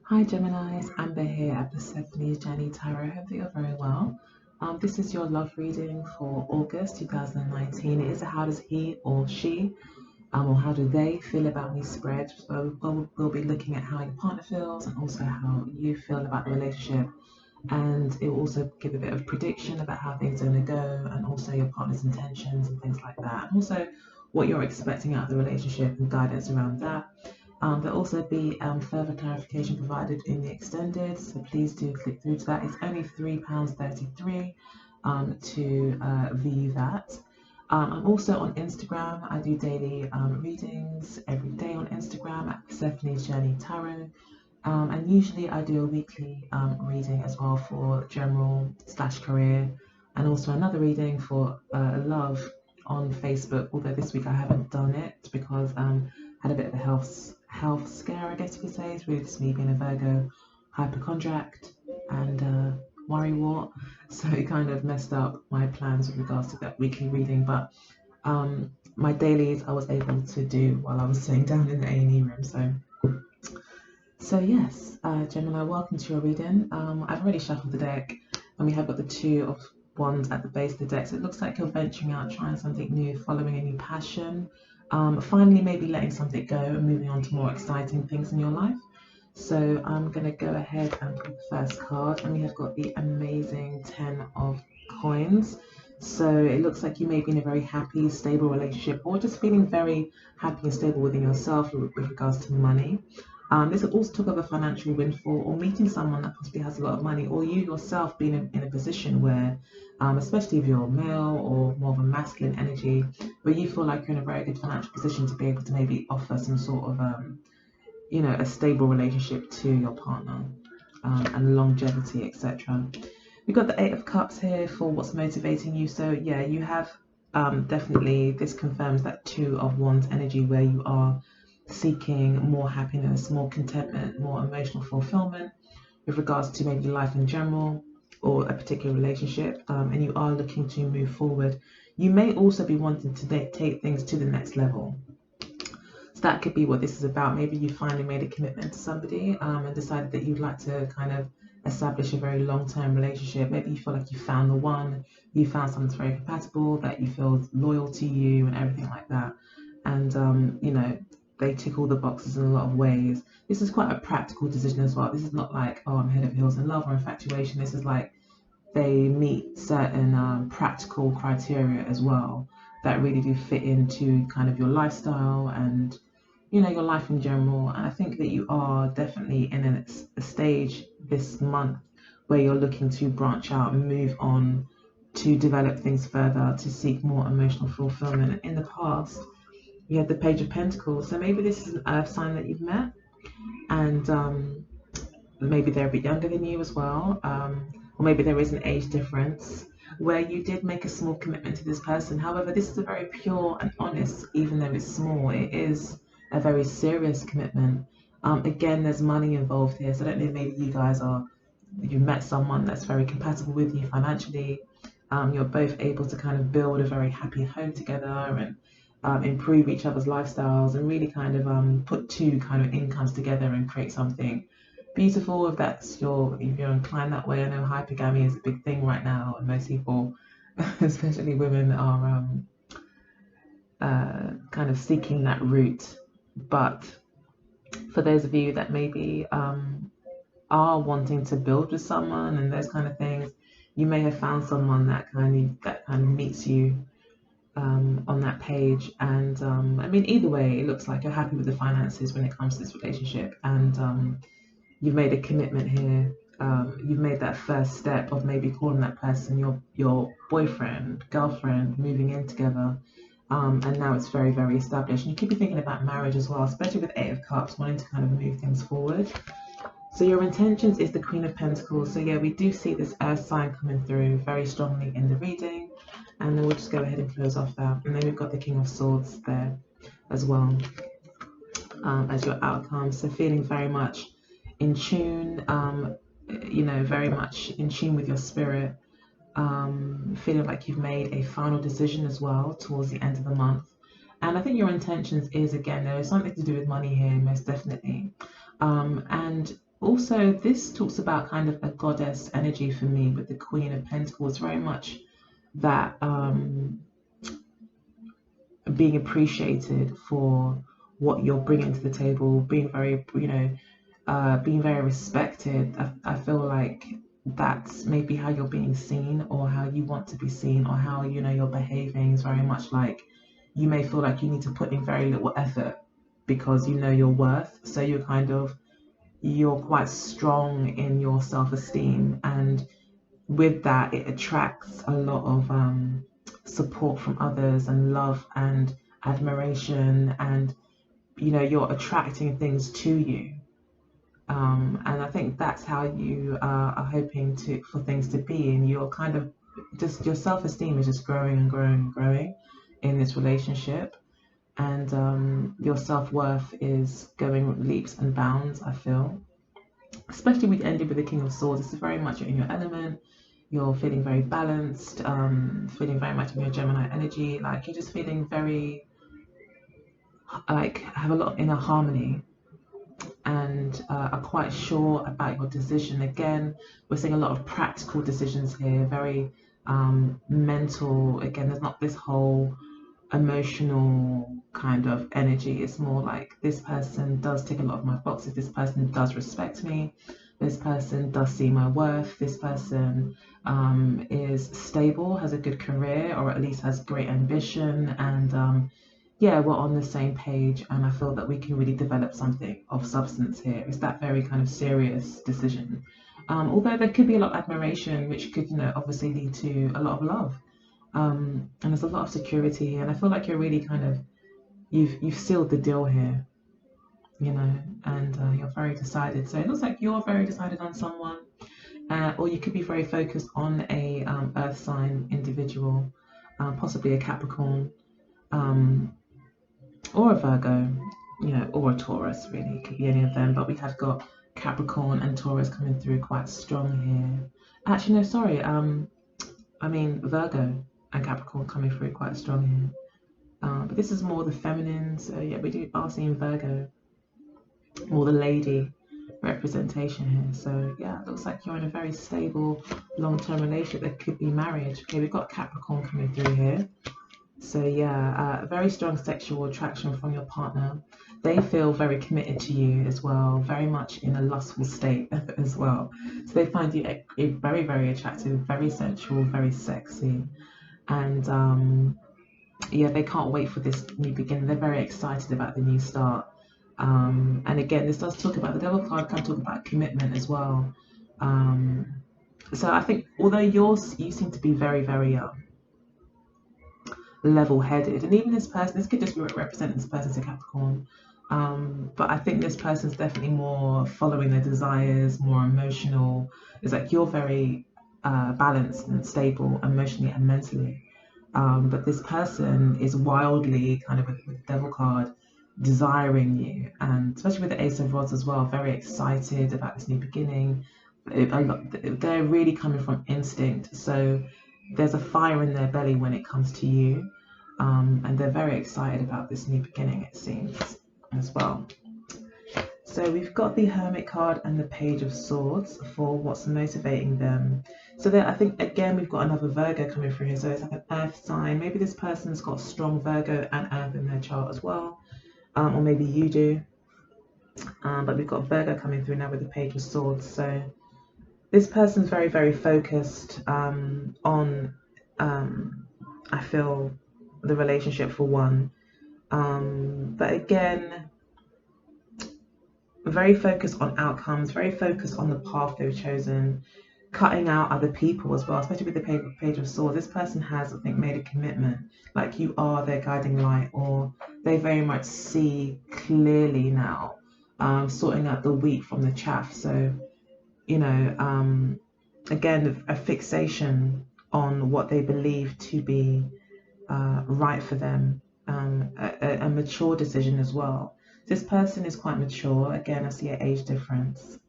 Hi Geminis, Amber here at Persephone's Journey Tarot. Hope that you're very well. This is your love reading for August 2019. It is a how does he or she or how do they feel about me spread. So we'll be looking at how your partner feels and also how you feel about the relationship. And it will also give a bit of prediction about how things are going to go and also your partner's intentions and things like that. And also what you're expecting out of the relationship and guidance around that. There'll also be further clarification provided in the extended, so please do click through to that. It's only £3.33 to view that. I'm also on Instagram. I do daily readings every day on Instagram at Persephone's Journey Tarot. And usually I do a weekly reading as well for general / career, and also another reading for love on Facebook. Although this week I haven't done it because I had a bit of a health scare, I guess you could say. It's really just me being a Virgo hypochondriac and worrywart, so it kind of messed up my plans with regards to that weekly reading. But my dailies I was able to do while I was sitting down in the A&E room. So yes, Gemini, welcome to your reading. I've already shuffled the deck, and we have got the Two of Wands at the base of the deck. So it looks like you're venturing out, trying something new, following a new passion, finally maybe letting something go and moving on to more exciting things in your life. So I'm going to go ahead and pull the first card, and we have got the amazing Ten of Coins. So it looks like you may be in a very happy, stable relationship, or just feeling very happy and stable within yourself with regards to money. This will also talk of a financial windfall or meeting someone that possibly has a lot of money, or you yourself being in a position where, especially if you're male or more of a masculine energy, where you feel like you're in a very good financial position to be able to maybe offer some sort of, a stable relationship to your partner and longevity, etc. We've got the Eight of Cups here for what's motivating you. So yeah, you have definitely, this confirms that Two of Wands energy where you are seeking more happiness, more contentment, more emotional fulfillment with regards to maybe life in general or a particular relationship, and you are looking to move forward. You may also be wanting to take things to the next level. So that could be what this is about. Maybe you finally made a commitment to somebody and decided that you'd like to kind of establish a very long-term relationship. Maybe you feel like you found the one, you found someone that's very compatible, that you feel loyal to you and everything like that. And, they tick all the boxes in a lot of ways. This is quite a practical decision as well. This is not like, oh, I'm head of heels in love or infatuation. This is like they meet certain practical criteria as well that really do fit into kind of your lifestyle and your life in general. And I think that you are definitely in a stage this month where you're looking to branch out and move on, to develop things further, to seek more emotional fulfillment. In the past, you had the Page of Pentacles, so maybe this is an earth sign that you've met, and maybe they're a bit younger than you as well, or maybe there is an age difference where you did make a small commitment to this person. However, this is a very pure and honest, even though it's small, it is a very serious commitment. Again, there's money involved here, so I don't know, maybe you met someone that's very compatible with you financially. You're both able to kind of build a very happy home together and improve each other's lifestyles and really kind of put two kind of incomes together and create something beautiful. If you're inclined that way. I know hypergamy is a big thing right now, and most people, especially women, are kind of seeking that route. But for those of you that maybe are wanting to build with someone and those kind of things, you may have found someone that kind of meets you on that page. And I mean, either way, it looks like you're happy with the finances when it comes to this relationship, and you've made a commitment here. You've made that first step of maybe calling that person your boyfriend, girlfriend, moving in together. And now it's very, very established. And you could be thinking about marriage as well, especially with Eight of Cups, wanting to kind of move things forward. So your intentions is the Queen of Pentacles. So yeah, we do see this earth sign coming through very strongly in the reading. And then we'll just go ahead and close off that. And then we've got the King of Swords there as well as your outcome. So feeling very much in tune, very much in tune with your spirit. Feeling like you've made a final decision as well towards the end of the month. And I think your intentions is, again, there is something to do with money here, most definitely. And Also, this talks about kind of a goddess energy for me with the Queen of Pentacles, very much that being appreciated for what you're bringing to the table, being very, being very respected. I feel like that's maybe how you're being seen or how you want to be seen or how, you're behaving is very much like you may feel like you need to put in very little effort because you know your worth. So you're quite strong in your self-esteem, and with that it attracts a lot of support from others and love and admiration, and you're attracting things to you, and I think that's how you are hoping for things to be, and you're kind of just your self-esteem is just growing and growing and growing in this relationship, and your self-worth is going leaps and bounds, I feel, especially with ending with the King of Swords. This is very much in your element. You're feeling very balanced, feeling very much in your Gemini energy. Like you're just feeling very, like, have a lot of inner harmony, and are quite sure about your decision. Again, we're seeing a lot of practical decisions here, very mental. Again, there's not this whole emotional kind of energy. It's more like this person does tick a lot of my boxes. This person does respect me. This person does see my worth. This person is stable, has a good career, or at least has great ambition. And yeah, we're on the same page. And I feel that we can really develop something of substance here. It's that very kind of serious decision. Although there could be a lot of admiration, which could, obviously lead to a lot of love. And there's a lot of security, and I feel like you're really kind of you've sealed the deal here, and you're very decided. So it looks like you're very decided on someone, or you could be very focused on a earth sign individual, possibly a Capricorn, or a Virgo, or a Taurus. Really, it could be any of them. But we have got Capricorn and Taurus coming through quite strong here. Actually, no, sorry. I mean Virgo and Capricorn coming through quite strong here. But this is more the feminine, so yeah, we are seeing Virgo, more the lady representation here. So yeah, it looks like you're in a very stable, long-term relationship that could be marriage. Okay, we've got Capricorn coming through here. So yeah, very strong sexual attraction from your partner. They feel very committed to you as well, very much in a lustful state as well. So they find you very, very attractive, very sensual, very sexy. And yeah, they can't wait for this new beginning. They're very excited about the new start. And again, this does talk about the Devil card, can talk about commitment as well. So I think although you seem to be very, very level-headed, and even this person, this could just be representing this person's a Capricorn. But I think this person's definitely more following their desires, more emotional. It's like you're very balanced and stable emotionally and mentally. But this person is wildly kind of with the Devil card desiring you, and especially with the Ace of Rods as well, very excited about this new beginning. They're really coming from instinct, so there's a fire in their belly when it comes to you, and they're very excited about this new beginning, it seems, as well. So we've got the Hermit card and the Page of Swords for what's motivating them. So there, I think again we've got another Virgo coming through here. So it's like an earth sign. Maybe this person's got strong Virgo and earth in their chart as well, or maybe you do. But we've got Virgo coming through now with the Page of Swords. So this person's very, very focused on, I feel, the relationship for one. But again, very focused on outcomes, very focused on the path they've chosen, cutting out other people as well, especially with the Page of Swords. This person has, I think, made a commitment, like you are their guiding light, or they very much see clearly now, sorting out the wheat from the chaff. So, again, a fixation on what they believe to be right for them, a mature decision as well. This person is quite mature. Again, I see an age difference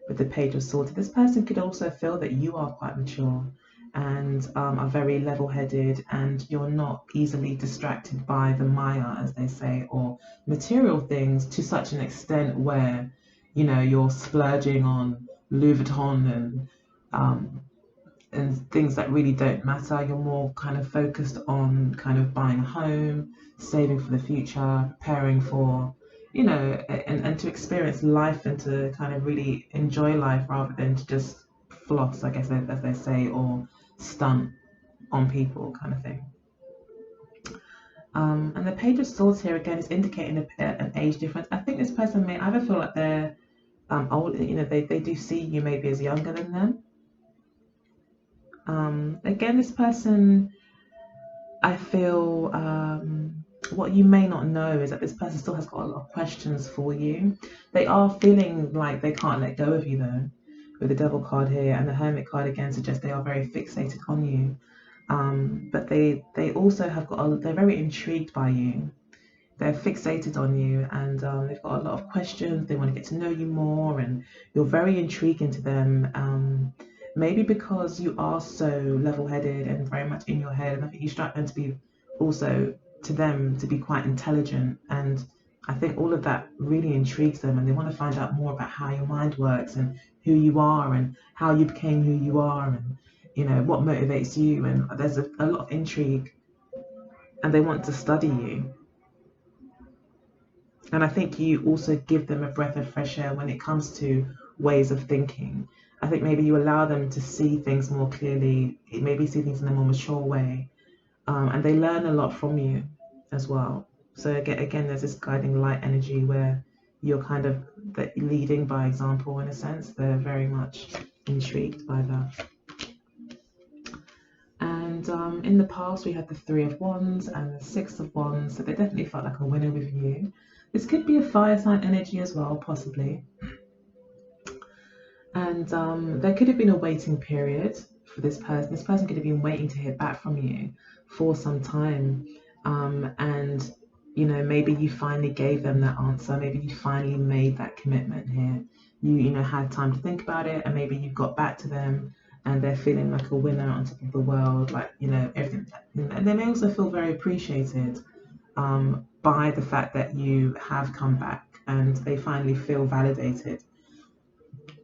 with the Page of Swords. This person could also feel that you are quite mature and are very level-headed, and you're not easily distracted by the Maya, as they say, or material things to such an extent where you know, you're splurging on Louis Vuitton um, and things that really don't matter. You're more kind of focused on kind of buying a home, saving for the future, preparing for, you know, and to experience life and to kind of really enjoy life rather than to just floss, I guess, as they say, or stunt on people kind of thing. And the Page of Swords here again is indicating an age difference. I think this person may either feel like they're old, you know, they do see you maybe as younger than them. Again, this person, I feel, what you may not know is that this person still has got a lot of questions for you. They are feeling like they can't let go of you though, with the Devil card here, and the Hermit card again suggests they are very fixated on you. But they also have got they're very intrigued by you. They're fixated on you, and they've got a lot of questions. They want to get to know you more, and you're very intriguing to them. Maybe because you are so level-headed and very much in your head, and I think you strike them to be also to them to be quite intelligent, and I think all of that really intrigues them, and they want to find out more about how your mind works and who you are and how you became who you are, and you know what motivates you, and there's a lot of intrigue, and they want to study you. And I think you also give them a breath of fresh air when it comes to ways of thinking. I think maybe you allow them to see things more clearly, maybe see things in a more mature way, and they learn a lot from you as well. So again, there's this guiding light energy where you're kind of leading by example in a sense. They're very much intrigued by that. And in the past, we had the Three of Wands and the Six of Wands, so they definitely felt like a winner with you. This could be a fire sign energy as well, possibly. And there could have been a waiting period for this person. This person could have been waiting to hear back from you for some time. And, you know, maybe you finally gave them that answer. Maybe you finally made that commitment here. You know, had time to think about it, and maybe you got back to them and they're feeling like a winner on top of the world, like, you know, everything. And they may also feel very appreciated by the fact that you have come back, and they finally feel validated.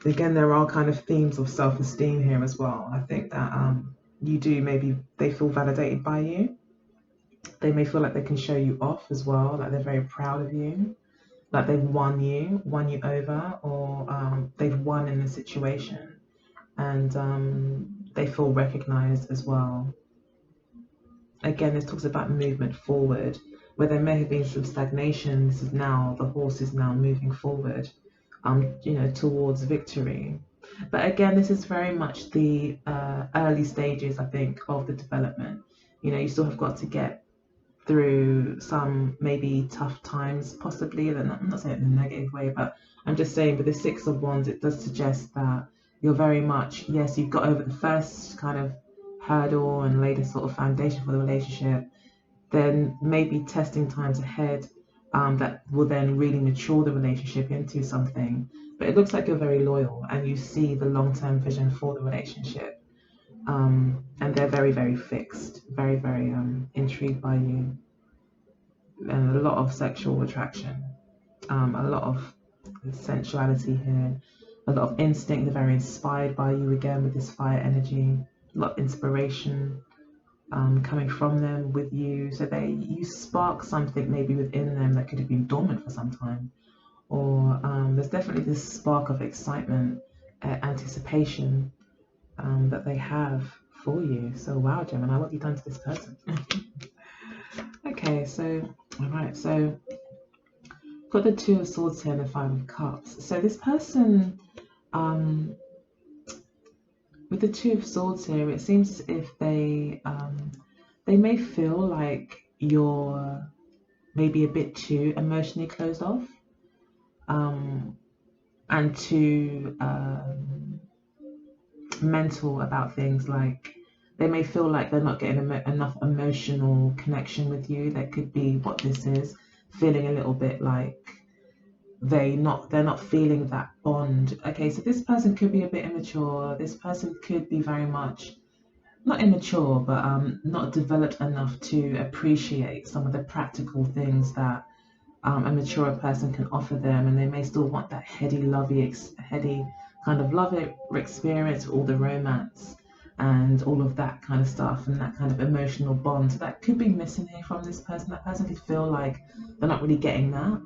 Again, there are kind of themes of self-esteem here as well. I think that you do, maybe they feel validated by you. They may feel like they can show you off as well, like they're very proud of you, like they've won you over, or they've won in the situation, and they feel recognized as well. Again, this talks about movement forward, where there may have been some stagnation. This is now, the horse is now moving forward, you know, towards victory. But again, this is very much the early stages, I think, of the development. You know, you still have got to get through some maybe tough times, possibly. I'm not saying it in a negative way, but I'm just saying with the Six of Wands, it does suggest that you're very much, yes, you've got over the first kind of hurdle and laid a sort of foundation for the relationship. Then maybe testing times ahead that will then really mature the relationship into something. But it looks like you're very loyal and you see the long-term vision for the relationship. And they're very, very fixed, very, very intrigued by you, and a lot of sexual attraction, a lot of sensuality here, a lot of instinct. They're very inspired by you again with this fire energy, a lot of inspiration coming from them with you. So you spark something maybe within them that could have been dormant for some time, or there's definitely this spark of excitement, anticipation that they have for you. So wow, Gemini, what have you done to this person? Okay, so all right, so got the Two of Swords here and the Five of Cups. So this person, with the Two of Swords here, it seems as if they may feel like you're maybe a bit too emotionally closed off, and too mental about things. Like they may feel like they're not getting enough emotional connection with you. That could be what this is, feeling a little bit like they're not feeling that bond. Okay, so this person could be a bit immature. This person could be very much not immature, but not developed enough to appreciate some of the practical things that a mature person can offer them, and they may still want that heady kind of love experience, all the romance and all of that kind of stuff, and that kind of emotional bond. So that could be missing here from this person. That person could feel like they're not really getting that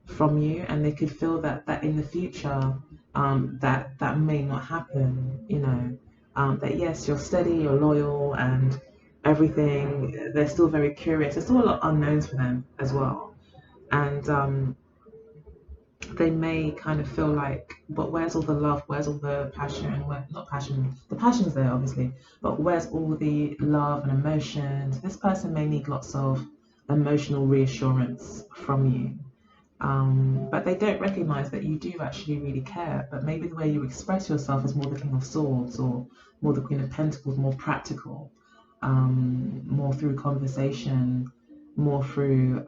from you, and they could feel that in the future, that may not happen. That yes, you're steady, you're loyal, and everything. They're still very curious. There's still a lot of unknowns for them as well, and they may kind of feel like, but where's all the love? Where's all the passion? Not passion. The passion's there, obviously, but where's all the love and emotions? This person may need lots of emotional reassurance from you. But they don't recognize that you do actually really care. But maybe the way you express yourself is more the King of Swords or more the Queen of Pentacles, more practical, more through conversation, more through,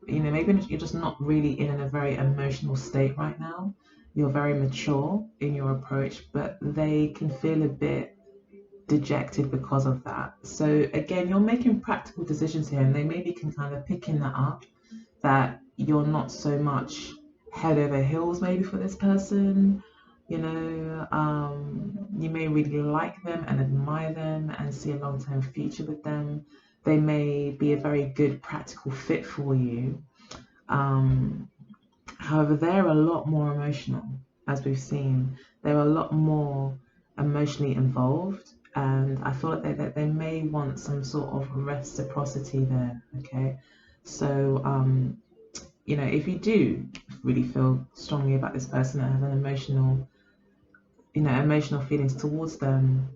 maybe you're just not really in a very emotional state right now. You're very mature in your approach, but they can feel a bit dejected because of that. So again, you're making practical decisions here, and they maybe can kind of picking that up, that you're not so much head over heels maybe for this person. You may really like them and admire them and see a long-term future with them. They may be a very good practical fit for you. However, they're a lot more emotional, as we've seen. They're a lot more emotionally involved, and I feel like they may want some sort of reciprocity there. Okay, so if you do really feel strongly about this person and have an emotional feelings towards them,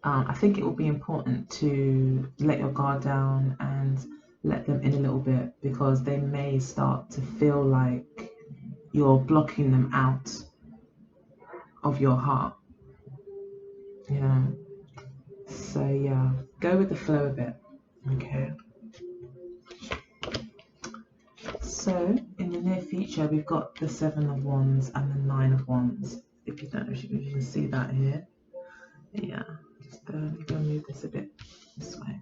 I think it will be important to let your guard down and let them in a little bit, because they may start to feel like you're blocking them out of your heart. So yeah, go with the flow a bit. Okay. So in the near future, we've got the Seven of Wands and the Nine of Wands. If you don't know, if you can see that here. Yeah, just I'm gonna move this a bit this way.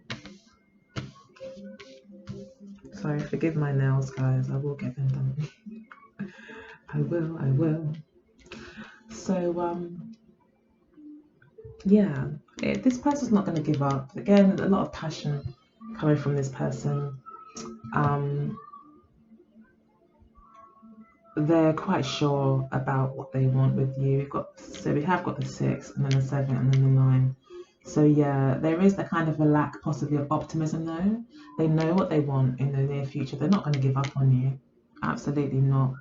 Sorry, forgive my nails, guys. I will get them done. I will. So yeah, this person's not going to give up. Again, a lot of passion coming from this person. They're quite sure about what they want with you. We have got the 6, and then the 7, and then the 9. So yeah, there is that kind of a lack possibly of optimism though. They know what they want in the near future. They're not going to give up on you. Absolutely not.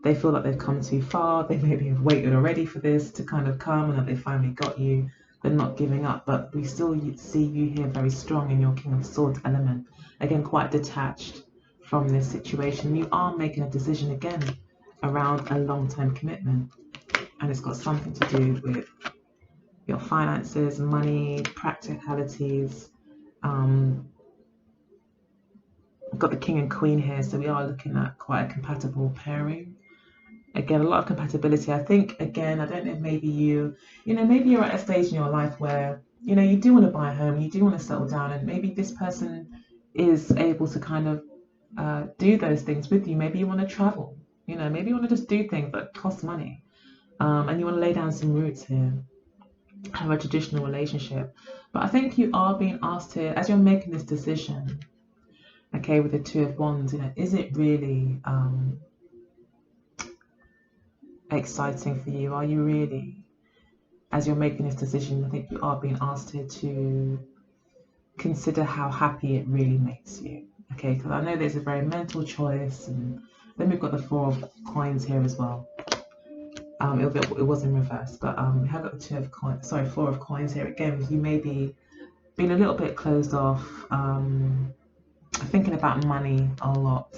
They feel like they've come too far. They maybe have waited already for this to kind of come, and that they finally got you. They're not giving up, but we still see you here very strong in your King of Swords element. Again, quite detached from this situation. You are making a decision again around a long-term commitment, and it's got something to do with your finances, money, practicalities. We've got the King and Queen here, so we are looking at quite a compatible pairing. Again, a lot of compatibility. I think, again, I don't know if maybe maybe you're at a stage in your life where, you do want to buy a home, you do want to settle down, and maybe this person is able to kind of do those things with you. Maybe you want to travel, maybe you want to just do things that cost money, and you want to lay down some roots here, have a traditional relationship. But I think you are being asked here, as you're making this decision, okay, with the Two of Wands, is it really exciting for you? Are you really, as you're making this decision, I think you are being asked here to consider how happy it really makes you. Okay, because I know there's a very mental choice, and then we've got the Four of Coins here as well. It was in reverse, but we have got the Four of Coins here again. You may be being a little bit closed off, thinking about money a lot,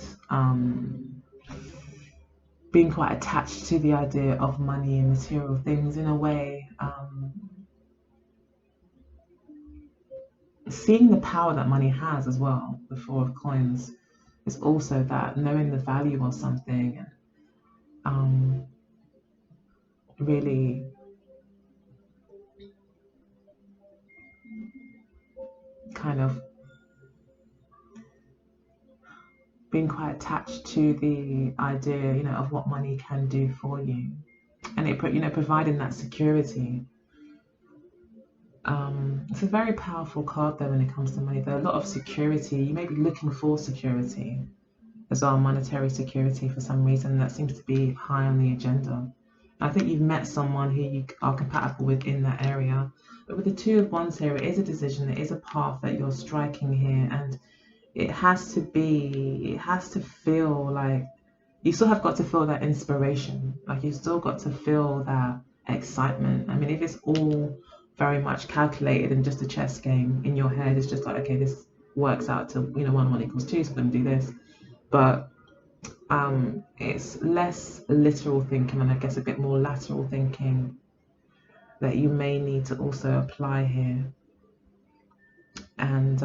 being quite attached to the idea of money and material things in a way. Seeing the power that money has as well, the Four of Coins, is also that knowing the value of something, and really kind of been quite attached to the idea, of what money can do for you, and it, providing that security. It's a very powerful card though when it comes to money. There are a lot of security. You may be looking for security as well, monetary security for some reason. That seems to be high on the agenda. I think you've met someone who you are compatible with in that area. But with the Two of Wands here, it is a decision, it is a path that you're striking here, and it has to feel like you still have got to feel that inspiration. Like you still got to feel that excitement. I mean, if it's all very much calculated and just a chess game in your head, it's just like, okay, this works out to, 1 = 2, so I'm going to do this. But it's less literal thinking and I guess a bit more lateral thinking that you may need to also apply here. And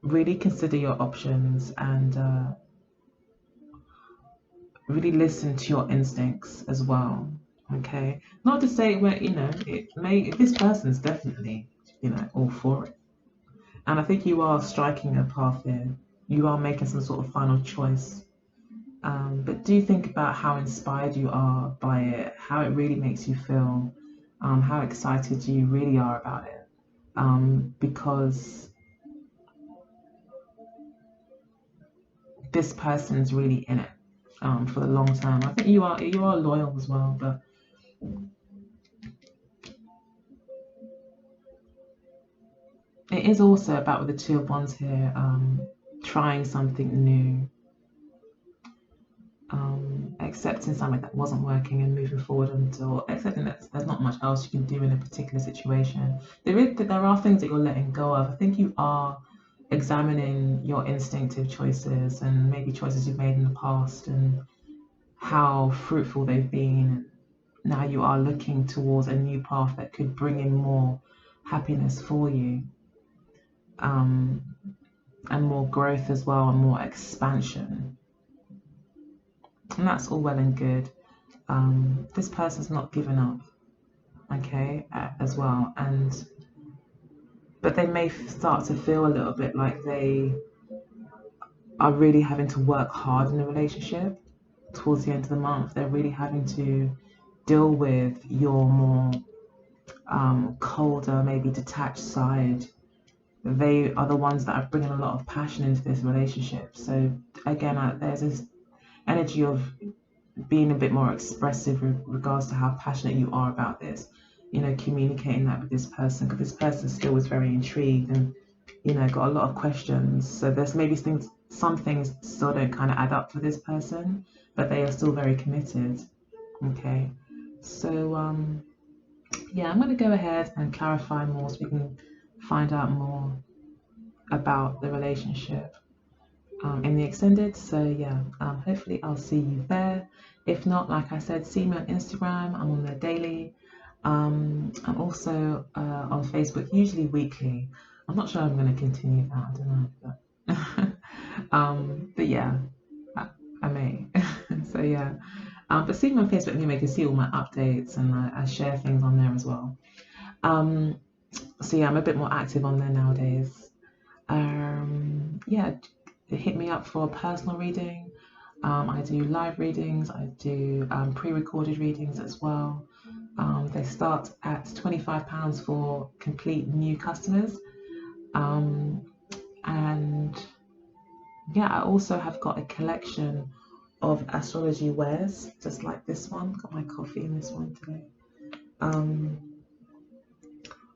really consider your options and really listen to your instincts as well. Okay, not to say where this person's definitely all for it, and I think you are striking a path here. You are making some sort of final choice, but do think about how inspired you are by it, how it really makes you feel, how excited you really are about it, because this person's really in it for the long term. I think you are loyal as well, but it is also about, with the Two of Wands here, trying something new, accepting something that wasn't working and moving forward until accepting that there's not much else you can do in a particular situation. There are things that you're letting go of. I think you are examining your instinctive choices and maybe choices you've made in the past and how fruitful they've been. Now you are looking towards a new path that could bring in more happiness for you, and more growth as well, and more expansion. And that's all well and good. This person's not given up, okay, as well. But they may start to feel a little bit like they are really having to work hard in the relationship towards the end of the month. They're really having to deal with your more colder, maybe detached side. They are the ones that are bringing a lot of passion into this relationship. So again, there's this energy of being a bit more expressive with regards to how passionate you are about this, communicating that with this person, because this person still is very intrigued and got a lot of questions. So there's maybe some things still don't kind of add up for this person, but they are still very committed. Okay, so yeah, I'm going to go ahead and clarify more so we can find out more about the relationship in the extended. So yeah, hopefully I'll see you there. If not, like I said, see me on Instagram. I'm on there daily. I'm also on Facebook, usually weekly. I'm not sure I'm going to continue that. I don't know, but yeah, I may. So yeah, but see me on Facebook, you can see all my updates, and I share things on there as well. So yeah, I'm a bit more active on there nowadays. Yeah, hit me up for a personal reading. I do live readings. I do pre-recorded readings as well. They start at £25 for complete new customers. And yeah, I also have got a collection of astrology wares, just like this one. Got my coffee in this one today.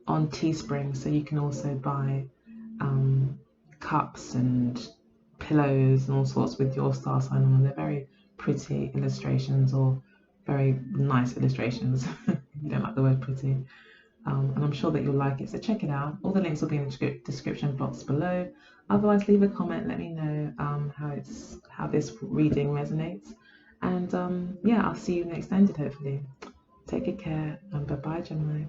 On Teespring, so you can also buy cups and pillows and all sorts with your star sign on them. They're very pretty illustrations, or very nice illustrations. If you don't like the word pretty, and I'm sure that you'll like it, so check it out. All the links will be in the description box below. Otherwise, leave a comment, let me know how this reading resonates, and yeah, I'll see you in the extended hopefully. Take good care, and bye bye, Gemini.